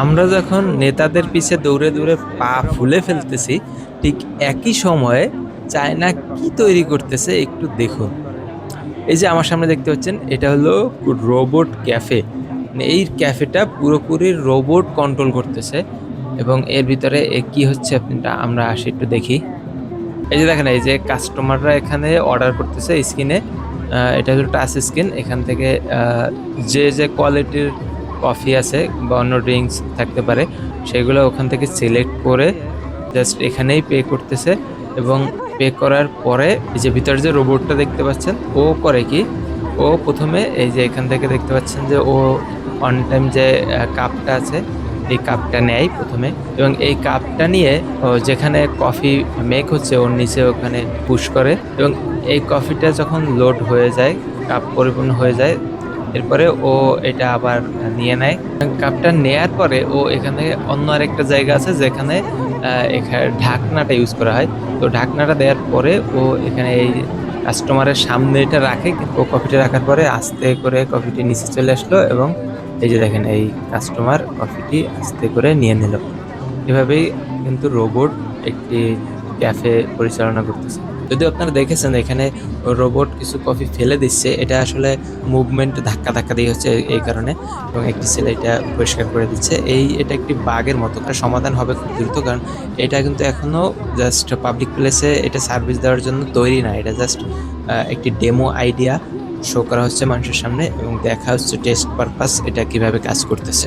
আমরা যখন নেতাদের পিছে দৌড়ে দৌড়ে পা ফুলে ফেলতেছি, ঠিক একই সময়ে চায়না কি তৈরি করতেছে একটু দেখুন। এই যে আমার সামনে দেখতে পাচ্ছেন, এটা হলো রোবট ক্যাফে। মানে এই ক্যাফেটা পুরোপুরি রোবট কন্ট্রোল করতেছে এবং এর ভিতরে কি হচ্ছে আমরা আসি একটু দেখি। এই যে দেখেন, এই যে কাস্টমাররা এখানে অর্ডার করতেছে স্ক্রিনে। এটা হলো টাচ স্ক্রিন। এখান থেকে যে কোয়ালিটির কফি আছে বা অন্য ড্রিঙ্কস থাকতে পারে, সেগুলো ওখান থেকে সিলেক্ট করে জাস্ট এখানেই পে করতেছে। এবং পে করার পরে এই যে ভিতরে যে রোবটটা দেখতে পাচ্ছেন, ও করে কি, ও প্রথমে এই যে এখান থেকে দেখতে পাচ্ছেন যে ও অন টাইম যে কাপটা আছে, এই কাপটা নেয় প্রথমে, এবং এই কাপটা নিয়ে ও যেখানে কফি মেক হচ্ছে ওর নিচে ওখানে পুশ করে, এবং এই কফিটা যখন লোড হয়ে যায়, কাপ পরিপূর্ণ হয়ে যায়, এরপরে ও এটা আবার নিয়ে নেয়। কাপটা নেয়ার পরে ও এখান থেকে অন্য আরেকটা জায়গা আছে যেখানে এখানে ঢাকনাটা ইউজ করা হয়। তো ঢাকনাটা দেওয়ার পরে ও এখানে এই কাস্টমারের সামনে এটা রাখে, কিন্তু ও কফিটা রাখার পরে আস্তে করে কফিটি নিচে চলে আসলো, এবং এই যে দেখেন এই কাস্টমার কফিটি আস্তে করে নিয়ে নিল। এভাবেই কিন্তু রোবট একটি ক্যাফে পরিচালনা করতেছে। যদিও আপনারা দেখেছেন এখানে রোবট কিছু কফি ফেলে দিচ্ছে, এটা আসলে মুভমেন্ট ধাক্কা ধাক্কা দিয়ে হচ্ছে এই কারণে, এবং একটি ছেলে এটা পরিষ্কার করে দিচ্ছে। এটা একটি বাগের মতো, একটা সমাধান হবে খুব দ্রুত, কারণ এটা কিন্তু এখনো জাস্ট পাবলিক প্লেসে এটা সার্ভিস দেওয়ার জন্য তৈরি না। এটা জাস্ট একটি ডেমো আইডিয়া শো করা হচ্ছে মানুষের সামনে, এবং দেখা হচ্ছে টেস্ট পারপাস এটা কিভাবে কাজ করতেছে।